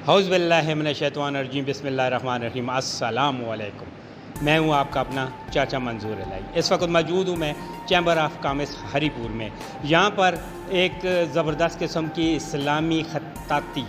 हौज़ बिल्लाहि मिनश्शैतानिर्रजीम बिस्मिल्लाहिर्रहमानिर्रहीम। अस्सलामु अलैकुम। मैं हूँ आपका अपना चाचा मंजूर इलाही। इस वक्त मौजूद हूँ मैं चैम्बर ऑफ कॉमर्स हरीपुर में। यहाँ पर एक ज़बरदस्त किस्म की इस्लामी खत्ताती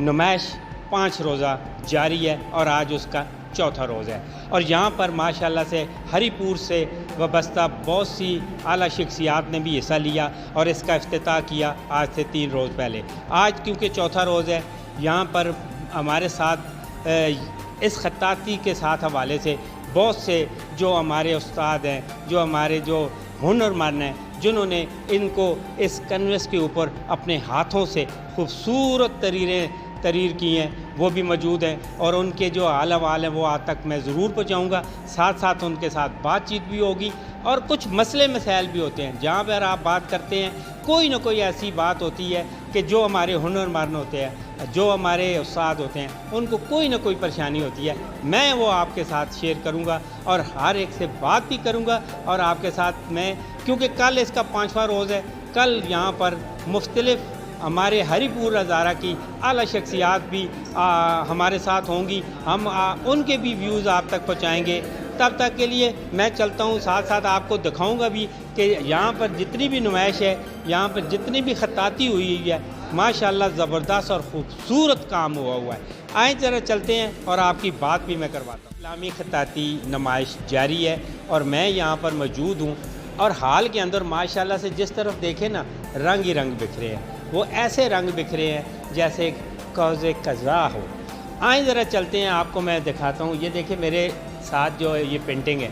नुमाइश 5 रोज़ा जारी है और आज उसका चौथा रोज़ है। और यहाँ पर माशाल्लाह से हरीपुर से वाबस्ता बहुत सी आला शख्सियात ने भी हिस्सा लिया और इसका इफ्तिताह किया आज से 3 रोज़ पहले। आज क्योंकि चौथा रोज़ है, यहाँ पर हमारे साथ इस खत्ताती के साथ हवाले से बहुत से जो हमारे उस्ताद हैं, जो हमारे जो हुनरमंद हैं, जिन्होंने इनको इस कैनवस के ऊपर अपने हाथों से खूबसूरत तरीर की हैं, वो भी मौजूद हैं। और उनके जो आला वाल हैं वो आज तक मैं ज़रूर पहुँचाऊँगा। साथ साथ उनके साथ बातचीत भी होगी और कुछ मसले मसाइल भी होते हैं। जहाँ पर आप बात करते हैं, कोई ना कोई ऐसी बात होती है कि जो हमारे हुनरमंद होते हैं, जो हमारे उस्ताद होते हैं, उनको कोई ना कोई परेशानी होती है। मैं वो आपके साथ शेयर करूँगा और हर एक से बात भी करूँगा। और आपके साथ मैं, क्योंकि कल इसका 5वां रोज़ है, कल यहाँ पर मुख्तलिफ़ हमारे हरीपुर हज़ारा की आला शख्सियात भी हमारे साथ होंगी। हम उनके भी व्यूज़ आप तक पहुँचाएँगे। तब तक के लिए मैं चलता हूँ, साथ साथ आपको दिखाऊंगा भी कि यहाँ पर जितनी भी नुमाइश है, यहाँ पर जितनी भी खत्ताती हुई है, माशाल्लाह ज़बरदस्त और ख़ूबसूरत काम हुआ है। आए ज़रा चलते हैं और आपकी बात भी मैं करवाता हूँ। इस्लामी खत्ताती नुमाइश जारी है और मैं यहाँ पर मौजूद हूँ। और हाल के अंदर माशाल्लाह से जिस तरफ देखें ना, रंग ही रंग बिखरे हैं। वो ऐसे रंग बिखरे हैं जैसे कौज़े कज़ा हो। आए ज़रा चलते हैं, आपको मैं दिखाता हूँ। ये देखिए मेरे साथ जो ये पेंटिंग है,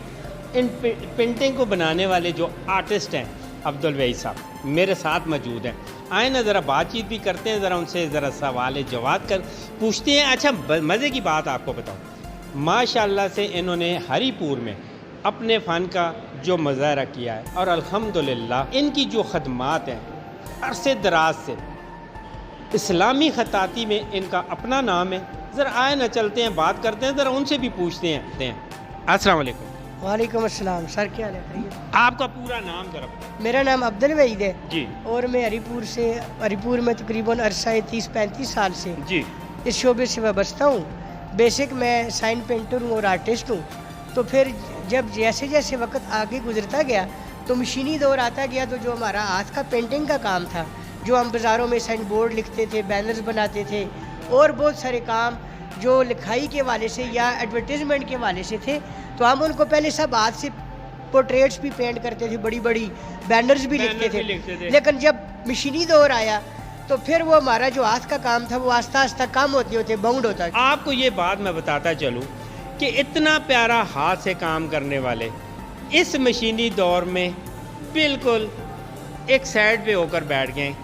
इन पेंटिंग को बनाने वाले जो आर्टिस्ट हैं अब्दुल वहीद साहब मेरे साथ मौजूद हैं। आए ना ज़रा बातचीत भी करते हैं, ज़रा उनसे ज़रा सवाल जवाब कर पूछते हैं। अच्छा, मज़े की बात आपको बताऊँ, माशाल्लाह से इन्होंने हरीपुर में अपने फ़न का जो मुज़ाहरा किया है और अल्हम्दुलिल्लाह इनकी जो खदमात हैं अरसे दराज से इस्लामी खत्ताती में इनका अपना नाम है। ज़रा आए ना चलते हैं, बात करते हैं, ज़रा उनसे भी पूछते हैं। अस्सलाम वालेकुम। वालेकुम अस्सलाम। सर क्या हाल है? आपका पूरा नाम ज़रा बताएं। मेरा नाम अब्दुल वहीद है जी। और मैं हरीपुर में तकरीबन अरसा 30-35 साल से जी इस शोबे से वाबस्ता हूँ। बेसिक मैं साइन पेंटर हूँ और आर्टिस्ट हूँ। तो फिर जब जैसे जैसे वक्त आगे गुजरता गया तो मशीनी दौर आता गया, तो जो हमारा हाथ का पेंटिंग का काम था, जो हम बाज़ारों में साइन बोर्ड लिखते थे, बैनर्स बनाते थे और बहुत सारे काम जो लिखाई के वाले से या एडवर्टीज़मेंट के वाले से थे, तो हम उनको पहले सब हाथ से पोर्ट्रेट्स भी पेंट करते थे, बड़ी बड़ी बैनर्स भी लिखते थे। लेकिन जब मशीनी दौर आया तो फिर वो हमारा जो हाथ का काम था वो आस्ता आस्ता कम होते होते बाउंड होता। आपको ये बात मैं बताता चलूँ कि इतना प्यारा हाथ से काम करने वाले इस मशीनी दौर में बिल्कुल एक साइड पे होकर बैठ गए।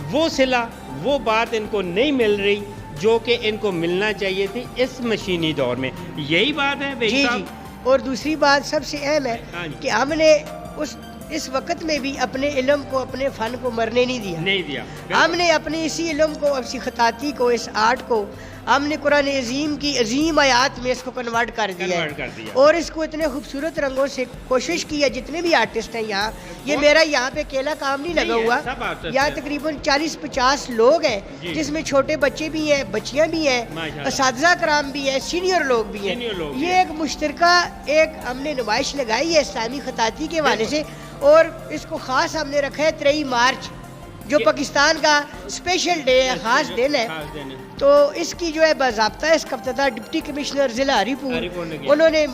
वो सिला, वो बात इनको नहीं मिल रही जो कि इनको मिलना चाहिए थी इस मशीनी दौर में। यही बात है जी जी। और दूसरी बात सबसे अहम है कि हमने इस वक्त में भी अपने इल्म को, अपने फ़न को मरने नहीं दिया। हमने अपने इसी इल्म को, इसी खत्ताती को, इस आर्ट को हमने कुरान अज़ीम की अजीम आयात में इसको कन्वर्ट कर दिया है। और इसको इतने खूबसूरत रंगों से कोशिश की है। जितने भी आर्टिस्ट हैं यहाँ, ये मेरा यहाँ पे अकेला काम नहीं लगा हुआ, यहाँ तकरीबन 40-50 लोग हैं, जिसमें छोटे बच्चे भी हैं, बच्चियाँ भी हैं, असातिज़ा कराम भी हैं, सीनियर लोग भी हैं। ये एक मुश्तरका एक हमने नुमाइश लगाई है इस्लामी खत्ताती के वाले से। और इसको ख़ास हमने रखा है 23 मार्च, जो पाकिस्तान का स्पेशल डे है, ख़ास दिन है। तो इसकी जो है बाज़ाब्ता इसका इफ्तिताह डिप्टी कमिश्नर ज़िला हरीपुर उन्होंने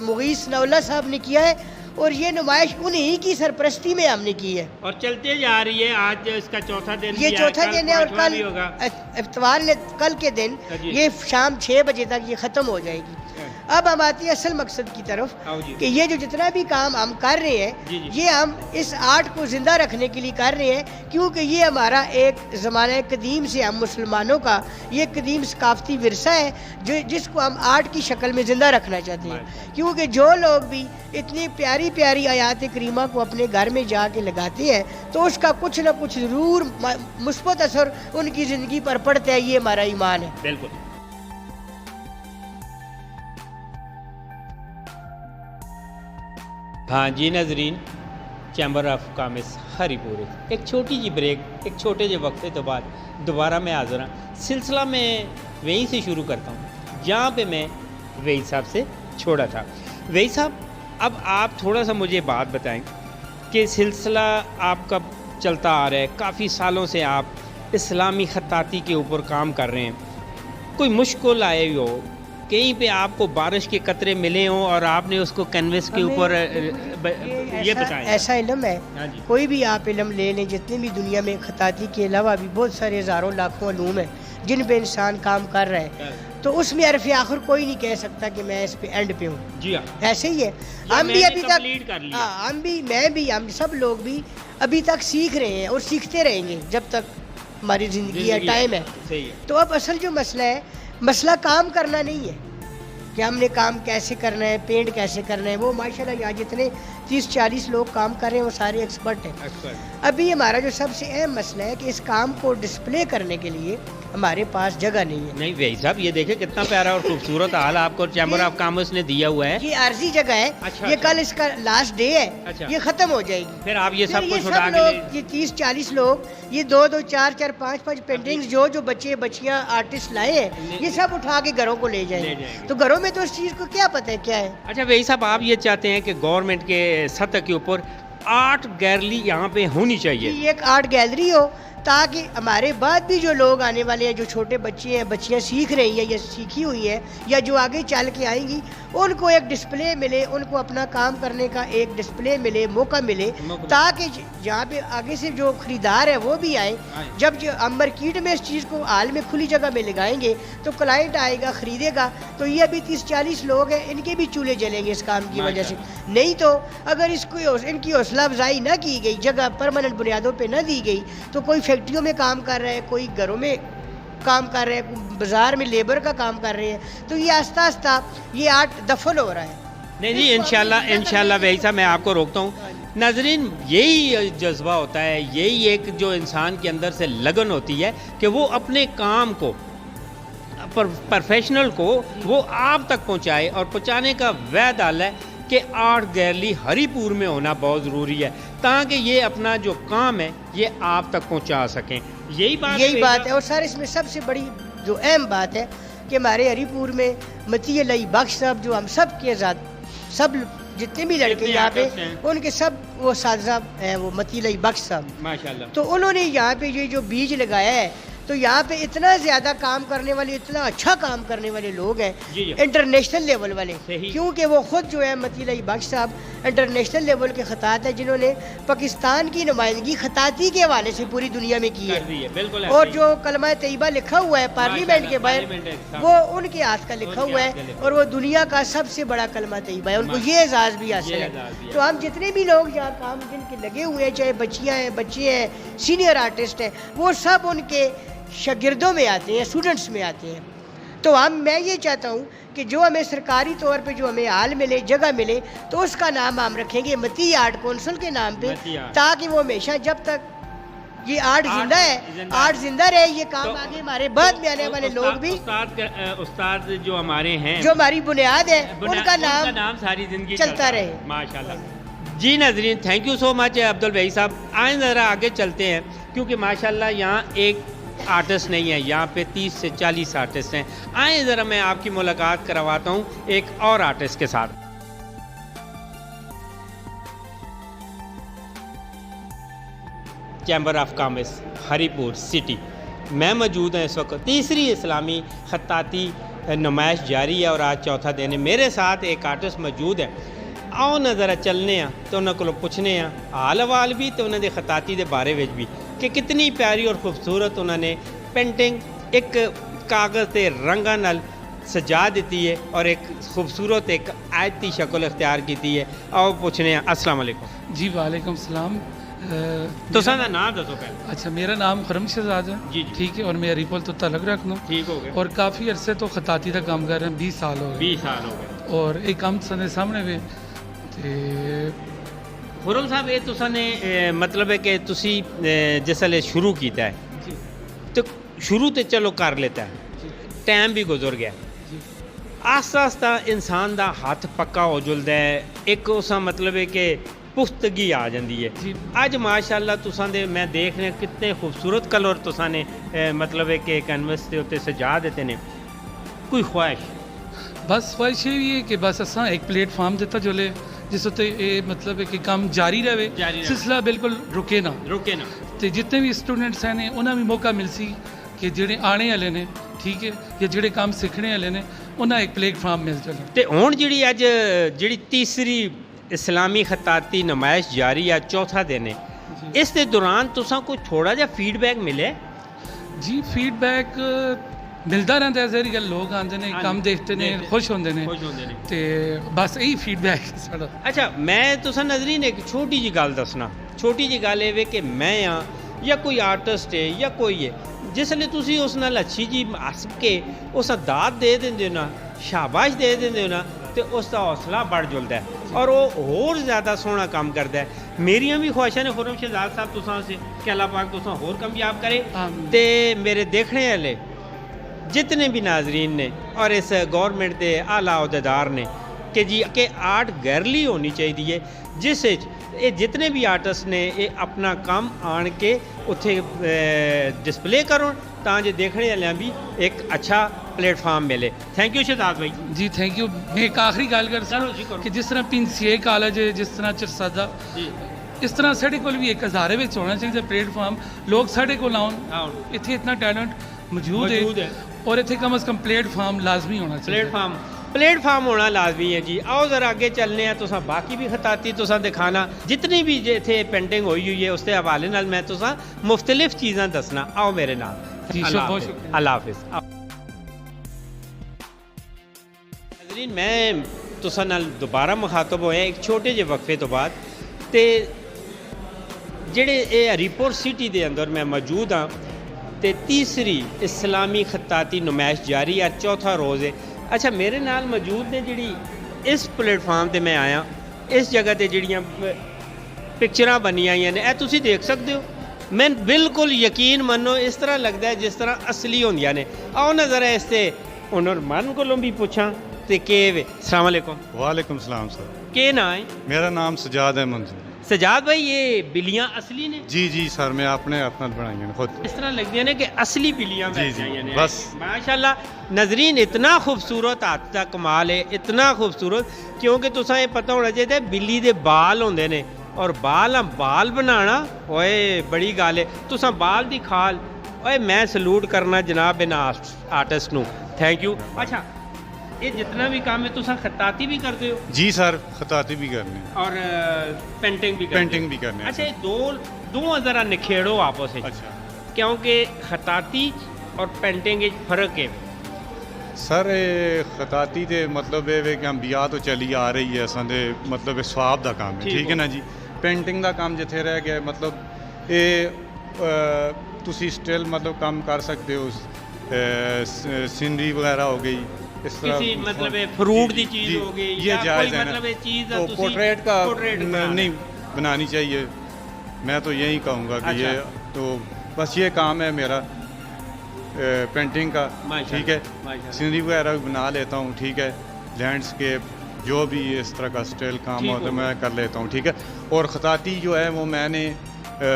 मुगीस नौला साहब ने किया है और ये नुमाइश उन्हीं की सरपरस्ती में हमने की है और चलते जा रही है। आज इसका चौथा दिन, ये चौथा दिन है और कल इफ्तार कल के दिन ये शाम 6 बजे तक ये ख़त्म हो जाएगी। अब हम आते हैं असल मकसद की तरफ कि ये जो जितना भी काम हम कर रहे हैं, ये हम इस आर्ट को ज़िंदा रखने के लिए कर रहे हैं, क्योंकि ये हमारा एक ज़माना कदीम से हम मुसलमानों का ये कदीम सकाफ़ती विरसा है जिसको हम आर्ट की शक्ल में ज़िंदा रखना चाहते हैं। क्योंकि जो लोग भी इतनी प्यारी प्यारी आयात करीमा को अपने घर में जाके लगाते हैं तो उसका कुछ ना कुछ ज़रूर मुस्बत असर उनकी ज़िंदगी पर पड़ता है। ये हमारा ईमान है। बिल्कुल। हाँ जी नाज़रीन, चैम्बर ऑफ कॉमर्स हरीपुर एक छोटी जी ब्रेक, एक छोटे जे वक्फे तो बाद दोबारा मैं हाज़िर हाँ। सिलसिला में वहीं से शुरू करता हूँ जहाँ पे मैं वही साहब से छोड़ा था। वही साहब, अब आप थोड़ा सा मुझे बात बताएं कि सिलसिला आपका चलता आ रहा है, काफ़ी सालों से आप इस्लामी खत्ताती के ऊपर काम कर रहे हैं। कोई मुश्किल आए हो, कहीं पे आपको बारिश के कतरे मिले हों और आपने उसको कैनवस के ऊपर ये बताएं। ऐसा इल्म है, कोई भी आप इल्म ले लें, जितने भी दुनिया में खत्ताती के अलावा भी बहुत सारे हज़ारों लाखों उलूम हैं जिन पे इंसान काम कर रहा है, तो उसमें अरफ़ आखिर कोई नहीं कह सकता कि मैं इस पे एंड पे हूँ। जी हाँ, ऐसे ही है। हम भी अभी तक, हम भी, मैं भी, हम सब लोग भी अभी तक सीख रहे हैं और सीखते रहेंगे जब तक हमारी ज़िंदगी है, टाइम है। सही है। तो अब असल जो मसला है, मसला काम करना नहीं है कि हमने काम कैसे करना है, पेंट कैसे करना है। वो माशाल्लाह यहाँ जितने 30-40 लोग काम कर रहे हैं वो सारे एक्सपर्ट हैं। अभी हमारा जो सबसे अहम मसला है कि इस काम को डिस्प्ले करने के लिए हमारे पास जगह नहीं है। नहीं भाई साहब, ये देखें कितना प्यारा और खूबसूरत हाल आपको चैम्बर ऑफ कॉमर्स ने दिया हुआ है। ये आर्जी जगह है। अच्छा, ये कल इसका लास्ट डे है। अच्छा। ये खत्म हो जाएगी। फिर आप ये सब कुछ उठा के ये 30-40 लोग, ये 2-2, 4-4, 5-5 पेंटिंग्स जो बच्चे बच्चियां आर्टिस्ट लाए हैं, ये सब उठा के घरों को ले जाएंगे। तो घरों में तो इस चीज़ को क्या पता है क्या है। अच्छा भाई साहब, आप ये चाहते हैं कि गवर्नमेंट के सतह के ऊपर आर्ट गैलरी यहाँ पे होनी चाहिए। ये एक आर्ट गैलरी हो ताकि हमारे बाद भी जो लोग आने वाले हैं, जो छोटे बच्चे हैं, बच्चियां सीख रही हैं या सीखी हुई हैं या जो आगे चल के आएंगी, उनको एक डिस्प्ले मिले, उनको अपना काम करने का एक डिस्प्ले मिले, मौका मिले, ताकि जहाँ पे आगे से जो खरीदार है वो भी आए। जब जो हम मार्केट में इस चीज़ को हाल में खुली जगह में लगाएंगे तो क्लाइंट आएगा, ख़रीदेगा। तो ये अभी 30-40 लोग हैं, इनके भी चूल्हे जलेंगे इस काम की वजह से। नहीं तो अगर इसको इनकी हौसला अफजाई ना की गई, जगह परमानेंट बुनियादों पर न दी गई, तो कोई फैक्ट्रियों में काम कर रहा है, कोई घरों में काम कर रहे हैं, बाजार में लेबर का काम कर रहे हैं, तो ये आस्ता आस्ता ये आर्ट दफन हो रहा है। नहीं जी, इंशाल्लाह वही साहब, मैं आपको रोकता हूँ। नाजरीन, यही जज्बा होता है, यही एक जो इंसान के अंदर से लगन होती है कि वो अपने काम को, प्रोफेशनल को वो आप तक पहुँचाए, और पहुँचाने का वह डाल है कि आर्ट गैलरी हरीपुर में होना बहुत ज़रूरी है, ताकि ये अपना जो काम है ये आप तक पहुंचा सकें। यही बात है। और सर, इसमें सबसे बड़ी जो अहम बात है कि हमारे हरीपुर में मती अली बख्श साहब, जो हम सब के साथ सब जितने भी लड़के यहाँ पे, उनके सब वो साथी हैं, वो मती अली बख्श साहब माशाल्लाह। तो उन्होंने यहाँ पे ये जो बीज लगाया है, तो यहाँ पे इतना ज़्यादा काम करने वाले, इतना अच्छा काम करने वाले लोग हैं इंटरनेशनल लेवल वाले, क्योंकि वो ख़ुद जो है मती अली बख्श साहब इंटरनेशनल लेवल के खतात हैं, जिन्होंने पाकिस्तान की नुमाइंदगी खताती के हवाले से पूरी दुनिया में की है। और जो कलमा तैयबा लिखा हुआ है पार्लियामेंट के बाहर, वो उनके हाथ का लिखा हुआ है, और वो दुनिया का सबसे बड़ा कलमा तैयबा है। उनको ये एजाज़ भी हासिल है। तो हम जितने भी लोग यहाँ काम जिनके लगे हुए हैं, चाहे बच्चियाँ हैं, बच्चे हैं, सीनियर आर्टिस्ट हैं, वो सब उनके शागिर्दों में आते हैं, स्टूडेंट्स में आते हैं। तो मैं ये चाहता हूँ कि जो हमें सरकारी तौर पे जो हमें हाल मिले, जगह मिले, तो उसका नाम हम रखेंगे मती आर्ट कौंसिल के नाम पे, ताकि वो हमेशा जब तक ये आर्ट जिंदा है, आर्ट जिंदा रहे, ये काम तो आगे हमारे बाद में आने वाले लोग भी, उस्ताद जो हमारे हैं, जो हमारी बुनियाद है, उनका नाम सारी जिंदगी चलता रहे। माशाल्लाह। जी नाज़रीन, thank you so much Abdul भाई साहब। आए ज़रा आगे चलते हैं, क्योंकि माशाल्लाह यहाँ एक आर्टिस्ट नहीं है, यहाँ पे 30 से 40 आर्टिस्ट हैं। आए ज़रा मैं आपकी मुलाकात करवाता हूँ एक और आर्टिस्ट के साथ। Chamber of commerce Haripur city मैं मौजूद हैं। इस वक्त तीसरी इस्लामी खत्ताती नुमाइश जारी है और आज चौथा दिन है। मेरे साथ एक आर्टिस्ट मौजूद है। आओ ना ज़रा चलने तो उन्होंने को पुछने हाल हवाल भी तो उन्होंने खत्ताती के बारे में भी कि कितनी प्यारी और खूबसूरत उन्होंने पेंटिंग एक कागज़ के रंगा नाल सजा दी है और एक खूबसूरत एक आयती शक्ल इख्तियार की है। आओ पूछने। अस्सलाम वालेकुम। जी वालेकुम सलाम। तो सादा नाम दसो पहले। अच्छा, मेरा नाम खरम शहजाद है। जी ठीक है। और मैं हरीपुर तो तलक रख लूँ। ठीक हो गया। और काफ़ी अरसे तो खताती का काम कर रहे हैं, 20 साल हो गए। 20 साल हो गए। और एक काम सामने सामने भी खुरम साहब ये तुसाने मतलब है कि तुसी जिसले शुरू किया है तो शुरू तो चलो कर लेता है, टाइम भी गुजर गया, आस्ता आस्ता इंसान का हाथ पक्का हो जुलता है। एक उस मतलब है कि पुख्तगी आ जाती है। जी। अज माशाअल्लाह तुसां दे मैं देख रहा कितने खूबसूरत कलर तुसां ने मतलब है कि कैनवस के उत्ते सजा देते ने। कोई ख्वाहिश? बस ख्वाहिश ये है कि बस असा एक प्लेटफार्म दिता जुले जिस उत्ते मतलब है कि काम जारी रहे, सिलसिला बिल्कुल रुके ना ते जितने भी स्टूडेंट्स हैं उन्हें भी मौका मिल सी कि ਜਿਹੜੇ ਆਣੇ ਵਾਲੇ ਨੇ ਠੀਕ ਹੈ ਜਾਂ ਜਿਹੜੇ ਕੰਮ ਸਿੱਖਣੇ ਵਾਲੇ ਨੇ ਉਹਨਾਂ ਇੱਕ ਪਲੇਟਫਾਰਮ ਮਿਲ ਜਾਵੇ। ਤੇ ਹੁਣ ਜਿਹੜੀ ਅੱਜ ਜਿਹੜੀ ਤੀਸਰੀ ਇਸਲਾਮੀ ਖਤਾਤੀ ਨਮਾਇਸ਼ ਜਾਰੀ ਆ, ਚੌਥਾ ਦਿਨ ਹੈ, ਇਸ ਦੇ ਦੌਰਾਨ ਤੁਸਾਂ ਕੋਈ ਥੋੜਾ ਜਿਹਾ ਫੀਡਬੈਕ ਮਿਲੇ? ਜੀ ਫੀਡਬੈਕ ਮਿਲਦਾ ਰਹਿੰਦਾ ਹੈ, ਜ਼ਰੀ ਗੱਲ ਲੋਕ ਆਉਂਦੇ ਨੇ, ਕੰਮ ਦੇਖਦੇ ਨੇ, ਖੁਸ਼ ਹੁੰਦੇ ਨੇ ਤੇ ਬਸ ਇਹੀ ਫੀਡਬੈਕ ਸਾਡਾ। ਅੱਛਾ, ਮੈਂ ਤੁਸਾਂ ਨਜ਼ਰੀਨ ਇੱਕ ਛੋਟੀ ਜੀ ਗੱਲ ਦੱਸਣਾ। ਛੋਟੀ ਜੀ ਗੱਲ ਇਹ ਵੇ ਕਿ ਮੈਂ ਆ ਜਾਂ ਕੋਈ ਆਰਟਿਸਟ ਹੈ ਜਾਂ ਕੋਈ ਹੈ, ਜਿਸਲੇ ਤੁਸੀਂ ਉਸ ਨਾਲ ਅੱਛੀ ਜੀ ਹੱਸ ਕੇ ਉਸ ਦਾ ਦਾਤ ਦੇ ਦਿੰਦੇ ਹੋ ਨਾ, ਸ਼ਾਬਾਸ਼ ਦੇ ਦਿੰਦੇ ਹੋ ਨਾ, ਤੇ ਉਸ ਦਾ ਹੌਸਲਾ बढ़ ਜੁਲਦਾ ਹੈ ਔਰ ਉਹ ਹੋਰ ਜ਼ਿਆਦਾ ਸੋਹਣਾ ਕੰਮ ਕਰਦਾ ਹੈ। ਮੇਰੀਆਂ ਵੀ ਖੁਆਇਸ਼ਾਂ ਨੇ ਖੁਰਮ ਸ਼ਹਿਜ਼ਾਦ ਸਾਹਿਬ ਤੁਸਾਂ ਸੇ ਕਿ ਅੱਲਾਹ ਪਾਕ ਤੁਸਾਂ ਹੋਰ ਕਾਮਯਾਬ करे ਤੇ ਮੇਰੇ ਦੇਖਣੇ ਵਾਲੇ जितने भी नाजरीन ने और इस गौरमेंट के आला अहदेदार ने कि जी कि आर्ट गैलरी होनी चाहिए जिस ये जितने भी आर्टिस्ट ने ये अपना काम आन के उत्थे डिस्पले करो तां जे देखने वाले भी एक अच्छा प्लेटफार्म मिले। थैंक यू शहजाद भाई जी, थैंक यू। मैं एक आखिरी गल कर सकता कि जिस तरह PNCA कॉलेज है, जिस तरह चरसादा, इस तरह साढ़े कोल भी एक हज़ारे में होना चाहिए प्लेटफार्म, लोग साढ़े कोल आउन, इत्थे इतना टैलेंट मौजूद है और इतने कम से कम प्लेटफार्म लाजमी होना चाहिए। प्लेटफार्म होना लाजमी है जी। आओ ज़रा आगे चलने हैं, तुसा बाकी भी खताती तुसा दिखाना जितनी भी इतने पेंटिंग हुई है उसके हवाले नाल मैं तुसा मुख्तलिफ चीज़ां दसना। आओ मेरे नाल। अल्लाह हाफिज़। नाज़रीन, मैं तुसा नाल दोबारा मुखातब होया एक छोटे जे वक्फे तो बाद ते जेड़े हरीपुर सिटी दे अंदर मैं मौजूद हाँ ते तीसरी इस्लामी खताती नुमाइश जारी है, चौथा रोज़ है। अच्छा, मेरे नाल मौजूद ने जिहड़ी इस प्लेटफार्म ते मैं आया, इस जगह ते जिहड़ियां पिक्चरां बनी आईयां ने, तुसीं देख सकते हो। मैं बिल्कुल यकीन मनो इस तरह लगता है जिस तरह असली होंदियां ने। आओ ना ज़रा इस ते हुनरमंद कोलों भी पूछां ते के वे। अस्सलाम वालेकुम। वालेकुम सलाम सर। के नाम है? मेरा नाम सजाद है मंजूर। सजाद भाई, ये बिल्लियाँ असली ने? जी जी सर, मैं अपने हाथ बनाई हैं खुद। इस तरह लगती है ना कि असली बिल्लियाँ जी जी ने। बस माशाल्लाह नजरीन, इतना खूबसूरत हाथ का कमाल है, इतना खूबसूरत, क्योंकि तुसा ये पता होना चाहिए बिल्ली दे बाल होंदे ने और बाल बनाना ओए बड़ी गल है। तुसा बाल दी खाल ओए, मैं सलूट करना जनाब इन आर्टिस्ट नू। Thank you. अच्छा, ये जितना भी काम है तुसा खताती भी करते हो? जी सर, खताती भी करने और पेंटिंग भी करने। अच्छा, दो ज़रा निखेड़ो आपस में। अच्छा, क्योंकि खताती और पेंटिंग फर्क है सर। खताती दे मतलब है कि अंबिया तो चली आ रही है, असां दे मतलब स्वाब दा काम है, ठीक है ना जी। पेंटिंग दा काम जिथे रह गया, मतलब ये तुसी स्टिल मतलब काम कर सकते हो, सीनरी वगैरह हो गई, इस तरह किसी मतलब फ्रूट की चीज़ हो गई, ये जायज़ है मतलब चीज़ तो पोर्ट्रेट का नहीं बनानी चाहिए। मैं तो यही कहूँगा कि ये तो बस ये काम है मेरा पेंटिंग का, ठीक है। सीनरी वगैरह भी बना लेता हूँ, ठीक है। लैंडस्केप जो भी इस तरह का स्टाइल काम होता है मैं कर लेता हूँ, ठीक है। और खताती जो है वो मैंने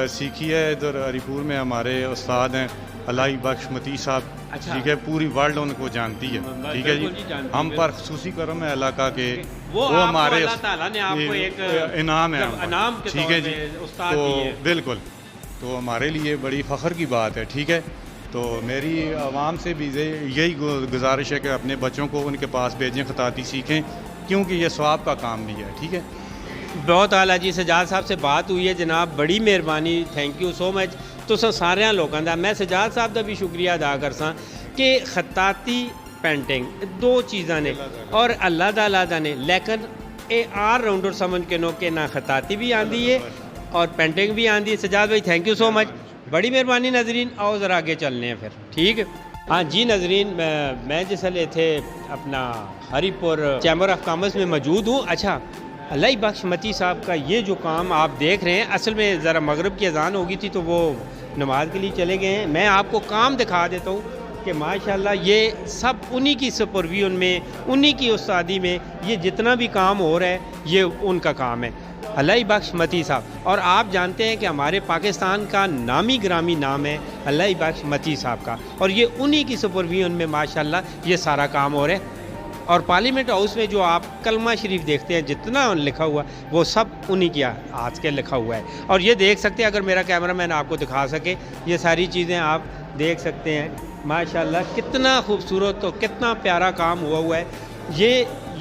सीखी है इधर हरीपुर में, हमारे उस्ताद हैं अलाई बख्श मती साहब, ठीक है। पूरी वर्ल्ड उनको जानती है, ठीक है जी। हम पर खसूसी करम है अल्लाह का कि वो हमारे एक इनाम है, ठीक है जी। तो बिल्कुल, तो हमारे लिए बड़ी फ़ख्र की बात है, ठीक है। तो मेरी आवाम से भी यही गुजारिश है कि अपने बच्चों को उनके पास भेजें, खताती सीखें, क्योंकि ये स्वाब का काम भी है, ठीक है। बहुत आला जी। सजाद साहब से बात हुई है जनाब, बड़ी मेहरबानी, थैंक यू सो मच। तुसां सारियां लोगों का मैं सजाद साहब का भी शुक्रिया अदा करसां कि खताती पेंटिंग दो चीज़ां ने और अल्लाह दा ने, लेकिन ये आल राउंडर समझ के नो कि ना खताती भी आंदी है और पेंटिंग भी आंदी है। सजाद भाई थैंक यू सो मच, बड़ी मेहरबानी। नजरीन आओ ज़रा आगे चलने हैं फिर, ठीक है। हाँ जी नजरीन, मैं जिसले थे अपना हरीपुर चैम्बर ऑफ कॉमर्स में मौजूद हूँ। अच्छा, अलाई बख्श मती साहब का ये जो काम आप देख रहे हैं, असल में ज़रा मगरिब की अजान हो गई थी तो वो नमाज के लिए चले गए हैं। मैं आपको काम दिखा देता हूँ कि माशाल्लाह ये सब उन्हीं की सुपरविजन में, उन्हीं की उस्तादी में ये जितना भी काम हो रहा है ये उनका काम है। اللہ بخش متی صاحب، اور آپ جانتے ہیں کہ ہمارے پاکستان کا نامی گرامی نام ہے اللہ بخش متی صاحب کا، اور یہ انہی کی سپرویژن میں ماشاءاللہ یہ سارا کام ہو رہا ہے۔ اور پارلیمنٹ ہاؤس میں جو آپ کلمہ شریف دیکھتے ہیں جتنا لکھا ہوا وہ سب انہی کے ہاتھ کے لکھا ہوا ہے، اور یہ دیکھ سکتے ہیں، اگر میرا کیمرہ مین آپ کو دکھا سکے، یہ ساری چیزیں آپ دیکھ سکتے ہیں ماشاءاللہ کتنا خوبصورت اور کتنا پیارا کام ہوا ہے۔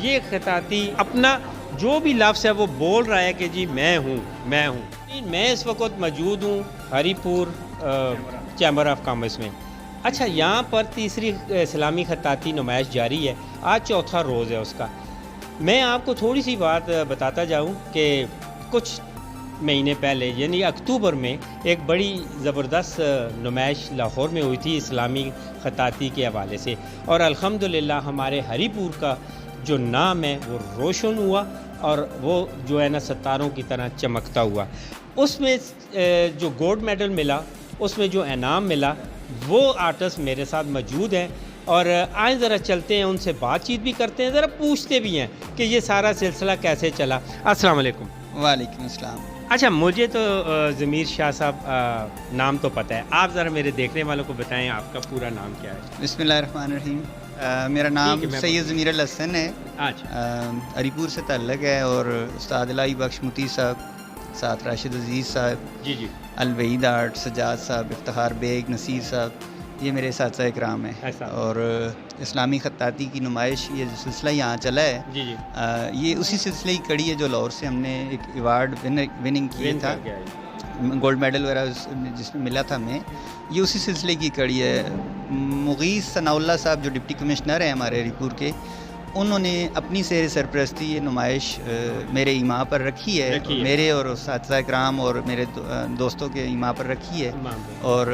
یہ خطاطی اپنا جو بھی لفظ ہے وہ بول رہا ہے کہ جی میں ہوں۔ میں اس وقت موجود ہوں ہری پور چیمبر آف کامرس میں۔ اچھا، یہاں پر تیسری اسلامی خطاطی نمائش جاری ہے، آج چوتھا روز ہے اس کا۔ میں آپ کو تھوڑی سی بات بتاتا جاؤں کہ کچھ مہینے پہلے یعنی اکتوبر میں ایک بڑی زبردست نمائش لاہور میں ہوئی تھی اسلامی خطاطی کے حوالے سے، اور الحمدللہ ہمارے ہری پور کا جو نام ہے وہ روشن ہوا، اور وہ جو ہے نا ستاروں کی طرح چمکتا ہوا۔ اس میں جو گولڈ میڈل ملا، اس میں جو انعام ملا، وہ آرٹسٹ میرے ساتھ موجود ہیں، اور آئیں ذرا چلتے ہیں، ان سے بات چیت بھی کرتے ہیں، ذرا پوچھتے بھی ہیں کہ یہ سارا سلسلہ کیسے چلا۔ السلام علیکم۔ وعلیکم السلام۔ اچھا، مجھے تو ضمیر شاہ صاحب نام تو پتہ ہے، آپ ذرا میرے دیکھنے والوں کو بتائیں آپ کا پورا نام کیا ہے؟ بسم اللہ الرحمن الرحیم۔ میرا نام سید ضمیر الحسن ہے، ہری پور سے تعلق ہے، اور استاد الہی بخش متی صاحب، ساتھ راشد عزیز صاحب، جی الوحید آرٹ، سجاد صاحب، افتخار بیگ، نصیر صاحب، یہ میرے اساتذہ اکرام ہیں۔ اور اسلامی خطاطی کی نمائش، یہ جو سلسلہ یہاں چلا ہے، یہ اسی سلسلے کی کڑی ہے جو لاہور سے ہم نے ایک ایوارڈ وننگ کیا تھا، گولڈ میڈل وغیرہ جس میں ملا تھا ہمیں، یہ اسی سلسلے کی کڑی ہے۔ مغیث ثناء اللہ صاحب جو ڈپٹی کمشنر ہیں ہمارے ہری پور کے، انہوں نے اپنی زیر سرپرستی یہ نمائش میرے ایما پر رکھی ہے، میرے اور اساتذہ اکرام اور میرے دوستوں کے ایما پر رکھی ہے، اور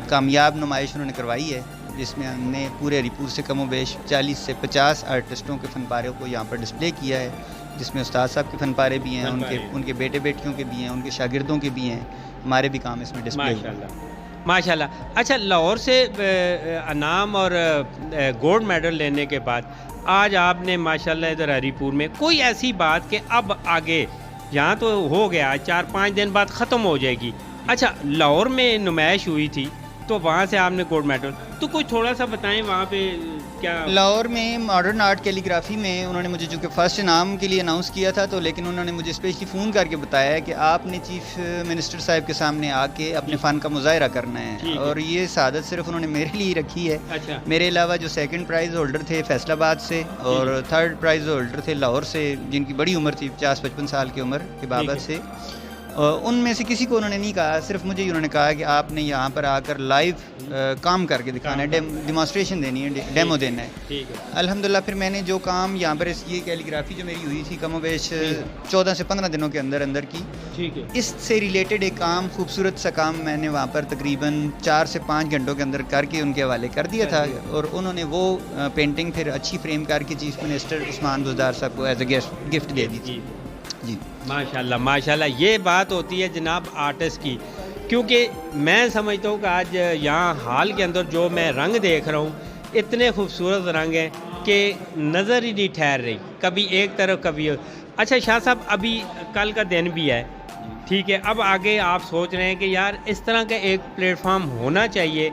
کامیاب نمائش انہوں نے کروائی ہے، جس میں ہم نے پورے ہری پور سے کم و بیش 40 سے 50 آرٹسٹوں کے فن پاروں کو یہاں پر ڈسپلے کیا ہے، جس میں استاد صاحب کے فن پارے بھی ہیں، ان کے بیٹے بیٹیوں کے بھی ہیں، ان کے شاگردوں کے بھی ہیں، ہمارے بھی کام اس میں ڈسپلے ہوئے۔ ماشاءاللہ۔ اچھا، لاہور سے انعام اور گولڈ میڈل لینے کے بعد آج آپ نے ماشاءاللہ ادھر ہری پور میں کوئی ایسی بات کہ اب آگے یہاں تو ہو گیا 4-5 دن بعد ختم ہو جائے گی، اچھا لاہور میں نمائش ہوئی تھی تو وہاں سے آپ نے گولڈ میڈل، تو کوئی تھوڑا سا بتائیں وہاں پہ کیا؟ لاہور میں ماڈرن آرٹ کیلیگرافی میں انہوں نے مجھے چونکہ فرسٹ انعام کے لیے اناؤنس کیا تھا، تو لیکن انہوں نے مجھے اسپیشلی فون کر کے بتایا ہے کہ آپ نے چیف منسٹر صاحب کے سامنے آ کے اپنے فن کا مظاہرہ کرنا ہے، اور یہ سعادت صرف انہوں نے میرے لیے رکھی ہے۔ میرے علاوہ جو سیکنڈ پرائز ہولڈر تھے فیصل آباد سے، اور تھرڈ پرائز ہولڈر تھے لاہور سے، جن کی بڑی عمر تھی 50-55 سال کی عمر کے بابت سے، ان میں سے کسی کو انہوں نے نہیں کہا، صرف مجھے انہوں نے کہا کہ آپ نے یہاں پر آ کر لائیو کام کر کے دکھانا ہے، ڈیمانسٹریشن دینی ہے، ڈیمو دینا ہے۔ الحمدللہ پھر میں نے جو کام یہاں پر یہ کیلیگرافی جو میری ہوئی تھی کم و بیش 14 سے 15 دنوں کے اندر کی، اس سے ریلیٹڈ ایک کام، خوبصورت سا کام میں نے وہاں پر تقریباً 4 سے 5 گھنٹوں کے اندر کر کے ان کے حوالے کر دیا تھا، اور انہوں نے وہ پینٹنگ پھر اچھی فریم کر کے چیف منسٹر عثمان بزدار صاحب کو ایز اے گفٹ دے دی تھی۔ جی ماشاءاللہ ماشاءاللہ، یہ بات ہوتی ہے جناب آرٹسٹ کی، کیونکہ میں سمجھتا ہوں کہ آج یہاں ہال کے اندر جو میں رنگ دیکھ رہا ہوں، اتنے خوبصورت رنگ ہیں کہ نظر ہی نہیں ٹھہر رہی، کبھی ایک طرف کبھی۔ اچھا شاہ صاحب، ابھی کل کا دن بھی ہے، ٹھیک ہے، اب آگے آپ سوچ رہے ہیں کہ یار اس طرح کا ایک پلیٹ فارم ہونا چاہیے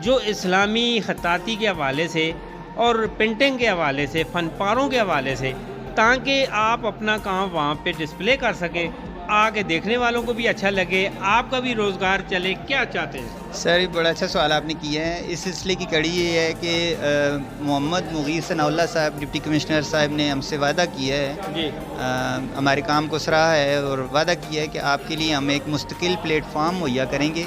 جو اسلامی خطاطی کے حوالے سے اور پینٹنگ کے حوالے سے، فن پاروں کے حوالے سے، تاکہ آپ اپنا کام وہاں پہ ڈسپلے کر سکیں، آگے دیکھنے والوں کو بھی اچھا لگے، آپ کا بھی روزگار چلے۔ کیا چاہتے ہیں سر؟ بڑا اچھا سوال آپ نے کیا ہے۔ اس سلسلے کی کڑی یہ ہے کہ محمد مغیث ثناء اللہ صاحب ڈپٹی کمشنر صاحب نے ہم سے وعدہ کیا ہے، ہمارے کام کو سراہا ہے اور وعدہ کیا ہے کہ آپ کے لیے ہم ایک مستقل پلیٹ فارم مہیا کریں گے،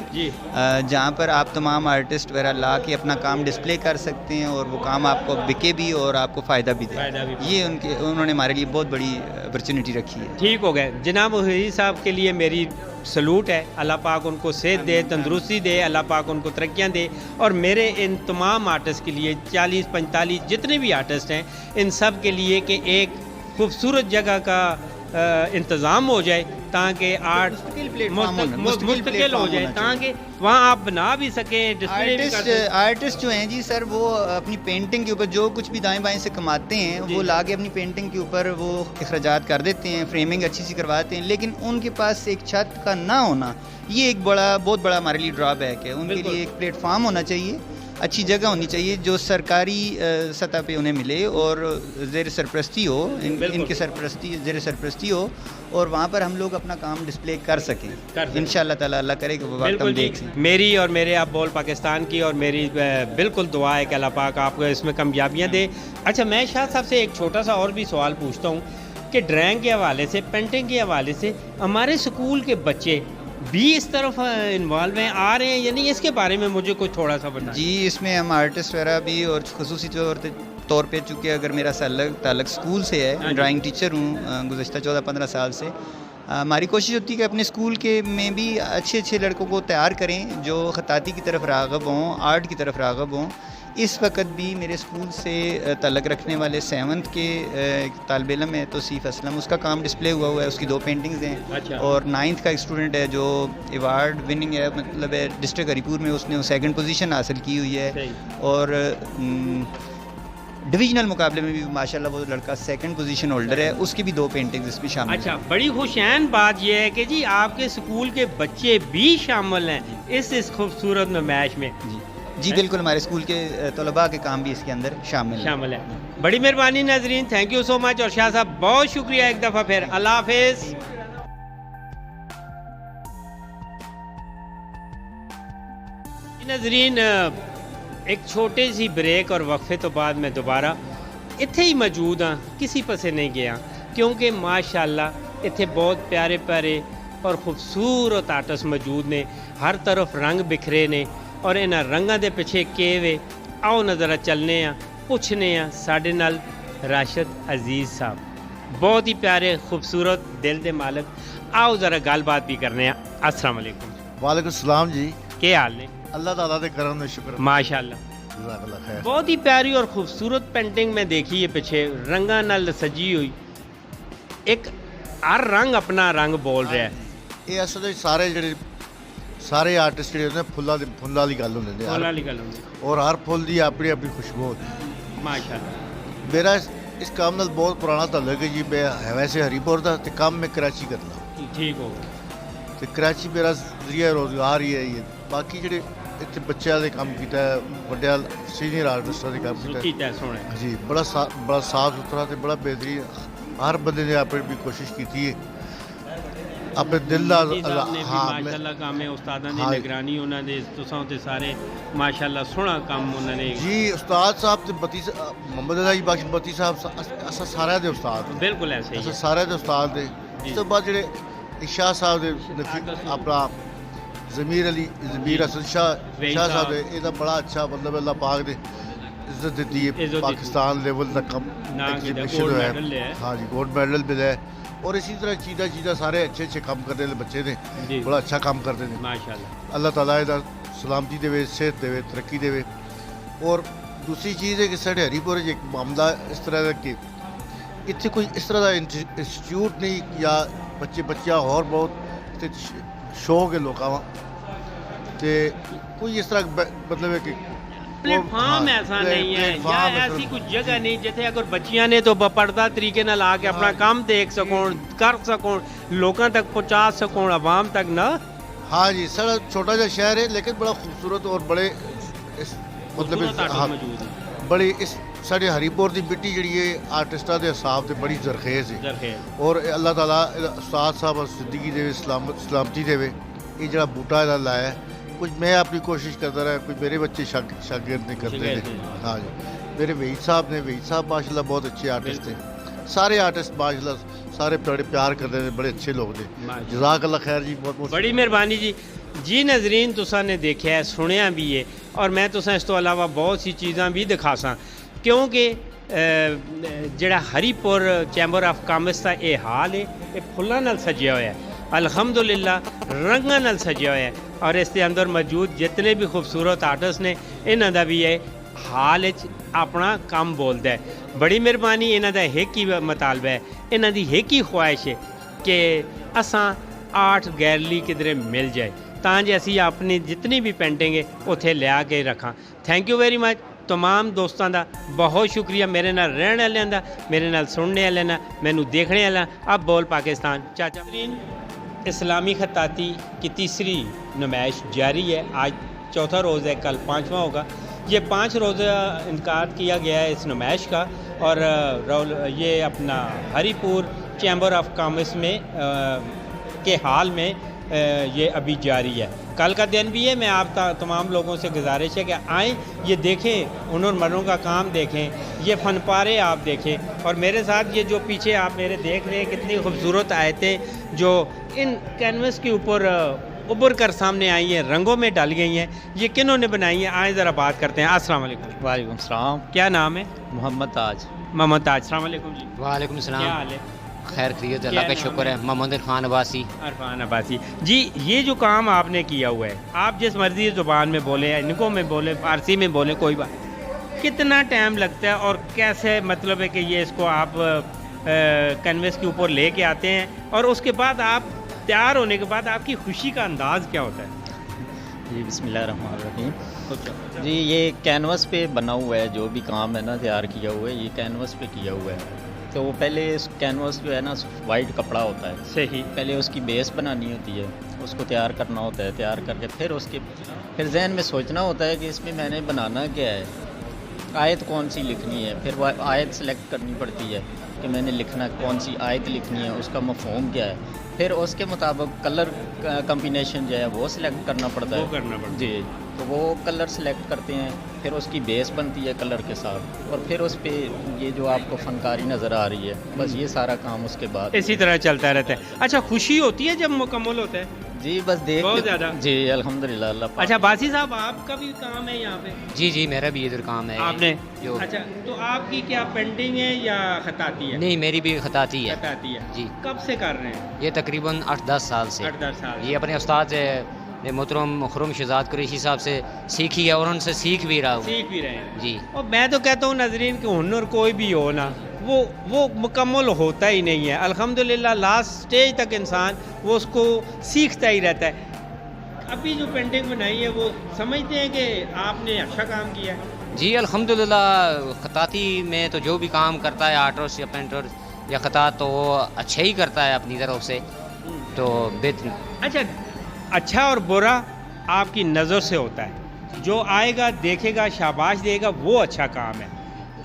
جہاں پر آپ تمام آرٹسٹ وغیرہ لا کے اپنا کام ڈسپلے کر سکتے ہیں، اور وہ کام آپ کو بکے بھی اور آپ کو فائدہ بھی دے۔ یہ انہوں نے ہمارے لیے بہت بڑی اپرچونٹی رکھی ہے۔ ٹھیک ہو گئے جناب حفیظ صاحب کے لیے میری سلوٹ ہے، اللہ پاک ان کو صحت دے، تندرستی دے، اللہ پاک ان کو ترقیاں دے، اور میرے ان تمام آرٹسٹ کے لیے 40-45 جتنے بھی آرٹسٹ ہیں، ان سب کے لیے کہ ایک خوبصورت جگہ کا انتظام ہو جائے تاکہ آرٹ مستقل ہو جائے تاکہ وہاں آپ بنا بھی سکیں ڈسپلے بھی کر سکیں. آرٹسٹ جو ہیں جی سر وہ اپنی پینٹنگ کے اوپر جو کچھ بھی دائیں بائیں سے کماتے ہیں وہ لا کے اپنی پینٹنگ کے اوپر وہ اخراجات کر دیتے ہیں, فریمنگ اچھی سی کرواتے ہیں, لیکن ان کے پاس ایک چھت کا نہ ہونا یہ ایک بہت بڑا ہمارے لیے ڈرا بیک ہے. ان کے لیے ایک پلیٹ فارم ہونا چاہیے, اچھی جگہ ہونی چاہیے جو سرکاری سطح پہ انہیں ملے اور زیر سرپرستی ہو, ان کے زیر سرپرستی ہو, اور وہاں پر ہم لوگ اپنا کام ڈسپلے کر سکیں انشاءاللہ تعالی. اللہ کرے کہ وہ وقت ہم دیکھ سکیں. میری اور میرے آپ بول پاکستان کی اور میری بالکل دعا ہے کہ اللہ پاک آپ کو اس میں کامیابیاں دے. اچھا میں شاہ صاحب سے ایک چھوٹا سا اور بھی سوال پوچھتا ہوں کہ ڈرائنگ کے حوالے سے, پینٹنگ کے حوالے سے ہمارے اسکول کے بچے بھی اس طرف انوالو ہیں, آ رہے ہیں, یعنی اس کے بارے میں مجھے کچھ تھوڑا سا بتائیں. جی اس میں ہم آرٹسٹ وغیرہ بھی اور خصوصی طور پہ چونکہ اگر میرا تعلق اسکول سے ہے, ڈرائنگ ٹیچر ہوں گزشتہ 14-15 سال سے, ہماری کوشش ہوتی ہے کہ اپنے اسکول کے میں بھی اچھے لڑکوں کو تیار کریں جو خطاطی کی طرف راغب ہوں, آرٹ کی طرف راغب ہوں. اس وقت بھی میرے اسکول سے تعلق رکھنے والے 7th کے طالب علم ہے توصیف اسلم, اس کا کام ڈسپلے ہوا ہے, اس کی 2 پینٹنگز ہیں. اور 9th کا ایک اسٹوڈنٹ ہے جو ایوارڈ وننگ ہے, مطلب ہے ڈسٹرکٹ ہری پور میں اس نے 2nd پوزیشن حاصل کی ہوئی ہے, اور ڈویژنل مقابلے میں بھی ماشاءاللہ وہ لڑکا 2nd پوزیشن ہولڈر ہے, اس کی بھی 2 پینٹنگز اس میں شامل ہیں. اچھا بڑی خوشیان بات یہ ہے کہ جی آپ کے اسکول کے بچے بھی شامل ہیں اس خوبصورت نمائش میں. جی بالکل, ہمارے اسکول کے طلباء کے کام بھی اس کے اندر شامل ہیں. بڑی مہربانی ناظرین, تھینک یو سو مچ, اور شاہ صاحب بہت شکریہ ایک دفعہ پھر. اللہ حافظ. ناظرین ایک چھوٹے سی بریک اور وقفے تو بعد میں دوبارہ اتھے ہی موجود ہاں, کسی پسے نہیں گیا کیونکہ ماشاءاللہ اتھے بہت پیارے پیارے اور خوبصورت آرٹسٹ موجود نے, ہر طرف رنگ بکھرے نے, اور انہاں رنگاں دے پیچھے کیوے آؤ نظر چلنے ہیں, پوچھنے ہیں ساڈے نال راشد عزیز صاحب, بہت ہی پیارے خوبصورت دل دے مالک, آؤ ذرا گل بات بھی کرنے ہیں. السلام علیکم. وعلیکم السلام جی, کیا حال نے؟ اللہ تعالیٰ دے کرم میں شکر. ماشاءاللہ جزاک اللہ خیر. بہت ہی پیاری اور خوبصورت پینٹنگ میں دیکھی ہے پیچھے رنگاں نال سجی ہوئی, ایک ہر رنگ اپنا رنگ بول رہا ہے. یہ اصل سارے آرٹسٹ جڑے ہوندے فلاں والی گل ہوندی ہے, اور ہر پھل دی اپنی اپنی خوشبو ہوتی ہے. ماشاءاللہ میرا اس کام نال بہت پرانا تعلق ہے جی. میں ویسے ہری پور دا تے کام میں کراچی کرنا. ٹھیک ہو. تے کراچی میرا ذریعہ روزگار ہی ہے. یہ باقی جڑے اتنے بچیاں دے کام کیتا ہے, وڈے سینئر آرٹسٹاں دے کام کیتا ہے جی. بڑا صاف ستھرا تے بڑا بہترین, ہر بندے نے اپنی کوشش کی ہے اپنے دل دا. ماشاءاللہ کام ہے استاداں دی نگرانی انہاں دے تساں تے سارے ماشاءاللہ سونا کام انہاں نے جی. استاد صاحب تے بتی محمد علی بخش بتی صاحب اساں سارے دے استاد, بالکل ایسے ہی اساں سارے دے استاد دے. اس تو بعد جڑے شاہ صاحب دے اپنا ضمیر حسن شاہ صاحب دے, یہ بڑا اچھا مطلب اللہ پاک دے عزت دیتی ہے, پاکستان لیول تک کم ایگزیبیشن ہے. ہاں جی, گولڈ میڈل ملا ہے. اور اسی طرح چیزاں سارے اچھے کام کرنے والے بچے نے, بڑا اچھا کام کرتے ہیں ماشاءاللہ. اللہ تعالیٰ دا سلامتی دے, صحت دے, ترقی دے. اور دوسری چیز ہے کہ ساڈے ہری پور ایک معاملہ اس طرح کا کہ اتنے کوئی اس طرح کا انسٹیٹیوٹ نہیں, یا بچیاں اور بہت شوق ہے لوگوں تے کوئی اس طرح مطلب ہے کہ پلیٹ فارم ایسا نہیں ہے یا ایسی کچھ جگہ نہیں جتھے اگر بچیاں نے تو بپردہ طریقے نال آ کے اپنا کام دیکھ سکون, کر سکون, لوگوں تک پہنچا سکون, عوام تک نہ. ہاں جی, سارا چھوٹا سا شہر ہے لیکن بڑا خوبصورت اور بڑے مطلب بڑی اس ساڈے ہری پور دی مٹی جڑی ہے آرٹسٹاں دے حساب تے بڑی زرخیز ہے. اور اللہ تعالیٰ استاد صاحب زندگی دے, سلامتی دے. یہ جڑا بوٹا لایا ہے کچھ میں اپنی کوشش کرتا رہا, کچھ میرے بچے شاگرد نہیں کرتے تھے. ہاں جی, میرے وحید صاحب ماشاء اللہ بہت اچھے آرٹسٹ تھے. سارے آرٹسٹ ماشاء اللہ سارے بڑے پیار کرتے ہیں, بڑے اچھے لوگ تھے. جزاک اللہ خیر جی, بہت بڑی مہربانی جی. جی ناظرین تساں نے دیکھا ہے, سنیا بھی ہے, اور میں تساں اس تو علاوہ بہت سی چیزاں بھی دکھا ساں کیونکہ جڑا ہری پور چیمبر آف کامرس کا یہ حال ہے, یہ پھلاں نال سجیا ہوا ہے, الحمدللہ رنگاں نال سجیا ہوا ہے. اور اس کے اندر موجود جتنے بھی خوبصورت آرٹسٹ نے انہاں دا بھی ہے ਹਾਲ ਵਿੱਚ ਆਪਣਾ ਕੰਮ ਬੋਲਦਾ ਹੈ। ਬੜੀ ਮਿਹਰਬਾਨੀ, ਇਹਨਾਂ ਦਾ ਇੱਕ ਹੀ ਮਤਾਲਬਾ ਹੈ, ਇਹਨਾਂ ਦੀ ਇੱਕ ਹੀ ਖੁਆਇਸ਼ ਹੈ ਕਿ ਅਸਾਂ ਆਰਟ ਗੈਲਰੀ ਕਿਧਰੇ ਮਿਲ ਜਾਏ ਤਾਂ ਜੇ ਅਸੀਂ ਆਪਣੀ ਜਿਤਨੀ ਵੀ ਪੇਂਟਿੰਗ ਹੈ ਉੱਥੇ ਲਿਆ ਕੇ ਰੱਖਾਂ। Thank you very much. तमाम दोस्तों का बहुत शुक्रिया, मेरे नाल रहने वालियां दा, मेरे नाल सुनने वालियां दा, मैनू देखने वाला। अब बोल पाकिस्तान चाचा। इस्लामी खताती की तीसरी नुमाइश जारी है। आज चौथा रोज़ है, कल पाँचवा होगा। ये 5 रोज़ा इनकाद किया गया है इस नुमाइश का, और ये अपना हरीपुर चैम्बर ऑफ कॉमर्स में के हाल में ये अभी जारी है। कल का दिन भी है। मैं आप तमाम लोगों से गुजारिश है कि आएँ, ये देखें, हुनर मर्दों का काम देखें, ये फनपारे आप देखें। और मेरे साथ ये जो पीछे आप मेरे देख रहे हैं कितनी खूबसूरत आयतें जो इन कैनवस के ऊपर उभर कर सामने आई हैं, रंगों में डाली गई हैं, ये किन्होंने बनाई हैं? आए ज़रा बात करते हैं। अस्सलाम वालेकुम। वालेकुम सलाम। क्या नाम है? मोहम्मद ताज। मोहम्मद ताज, अस्सलाम वालेकुम जी। वालेकुम सलाम। क्या हाल है? खैर खैरियत, अल्लाह का शुक्र है। मोहम्मद इरफान अब्बासी। इरफान अब्बासी जी, ये जो काम आपने किया हुआ है, आप जिस मर्जी ज़ुबान में बोले, इनको में बोले, फ़ारसी में बोले, कोई बात, कितना टाइम लगता है और कैसे, मतलब है कि ये इसको आप कैनवस के ऊपर लेके आते हैं और उसके बाद आप तैयार होने के बाद आपकी खुशी का अंदाज़ क्या होता है? जी बिस्मिल्लाहिर्रहमानिर्रहीम। जी ये कैनवस पे बना हुआ है, जो भी काम है ना तैयार किया हुआ है, ये कैनवस पे किया हुआ है। तो वो पहले इस कैनवस जो है ना वाइट कपड़ा होता है, सही, पहले उसकी बेस बनानी होती है, उसको तैयार करना होता है। तैयार करके फिर जहन में सोचना होता है कि इसमें मैंने बनाना क्या है, आयत कौन सी लिखनी है। फिर वो आयत सेलेक्ट करनी पड़ती है कि मैंने लिखना कौन सी आयत लिखनी है, उसका मफ़हूम क्या है। फिर उसके मुताबिक कलर कम्बिनेशन जो है वो सिलेक्ट करना पड़ता है। जी, तो वो कलर सेलेक्ट करते हैं, फिर उसकी बेस बनती है कलर के साथ, और फिर उस पर ये जो आपको फनकारी नज़र आ रही है, बस ये सारा काम उसके बाद इसी तरह चलता रहता है। अच्छा, खुशी होती है जब मुकम्मल होता है? जी बस देख बहुत ज़्यादा। जी अल्हम्दुलिल्लाह, अल्लाह पाक। अच्छा बासी साहब, आपका भी काम है यहाँ पे? जी जी, मेरा भी इधर काम है। आपने जो अच्छा, तो आपकी क्या पेंटिंग है या खताती है? नहीं, मेरी भी खताती है। खताती है जी। कब से कर रहे हैं? ये तकरीबन 8-10 साल से। 8-10 साल। ये अपने उस्ताद मोहतरम खुरम शहजाद कुरैशी साहब से सीखी है और उनसे सीख भी रहा हूँ। सीख भी रहे हैं जी। और मैं तो कहता हूँ नाजरीन कि हुनर कोई भी हो ना, वो मुकम्मल होता ही नहीं है। अल्हम्दुलिल्लाह लास्ट स्टेज तक इंसान वो उसको सीखता ही रहता है। अभी जो पेंटिंग बनाई है वो समझते हैं कि आपने अच्छा काम किया है? जी अल्हम्दुलिल्लाह, खताती में तो जो भी काम करता है आर्टिस्ट या पेंटर या खतात, तो वो अच्छा ही करता है अपनी तरफ से, तो बेहतर। अच्छा, अच्छा और बुरा आपकी नज़र से होता है। जो आएगा देखेगा शाबाश देगा, वो अच्छा काम है।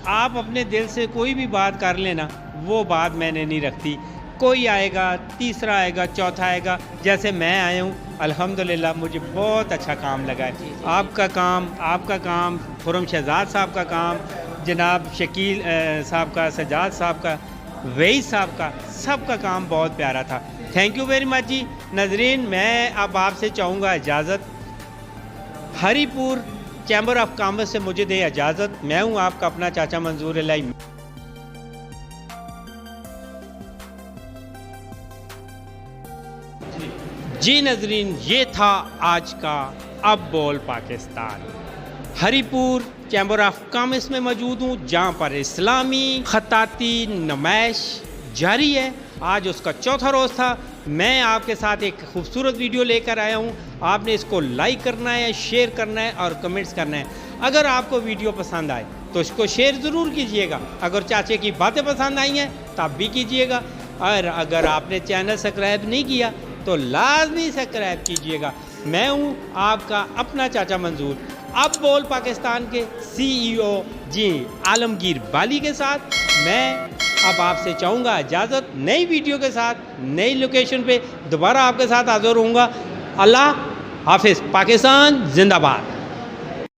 आप अपने दिल से कोई भी बात कर लेना, वो बात मैंने नहीं रखती। कोई आएगा, तीसरा आएगा, चौथा आएगा, जैसे मैं आया हूँ, अल्हम्दुलिल्लाह मुझे बहुत अच्छा काम लगा है। आपका काम खुरम शहजाद साहब का काम, जनाब शकील साहब का, सजाद साहब का, वही साहब का, सबका काम बहुत प्यारा था। थैंक यू वेरी मच जी। नाजरीन, मैं अब आपसे चाहूँगा इजाज़त। हरीपुर चैम्बर ऑफ कॉमर्स से मुझे दे इजाज़त। मैं हूँ आपका अपना चाचा मंजूर इलाही। जी नाजरीन, ये था आज का अब बोल Pakistan. Haripur chamber of commerce में मौजूद हूँ, जहाँ पर इस्लामी खताती नुमाइश जारी है। आज उसका चौथा रोज़ था। मैं आपके साथ एक खूबसूरत वीडियो लेकर आया हूँ। आपने इसको लाइक करना है, शेयर करना है और कमेंट्स करना है। अगर आपको वीडियो पसंद आए तो इसको शेयर ज़रूर कीजिएगा। अगर चाचे की बातें पसंद आई हैं तब भी कीजिएगा। और अगर आपने चैनल सब्सक्राइब नहीं किया तो लाजमी सब्सक्राइब कीजिएगा। मैं हूँ आपका अपना चाचा मंजूर, अब बोल पाकिस्तान के CEO जी आलमगीर बाली के साथ। मैं अब आपसे चाहूँगा इजाज़त। नई वीडियो के साथ नई लोकेशन पे दोबारा आपके साथ हाज़िर होऊंगा। अल्लाह हाफिज़। पाकिस्तान जिंदाबाद।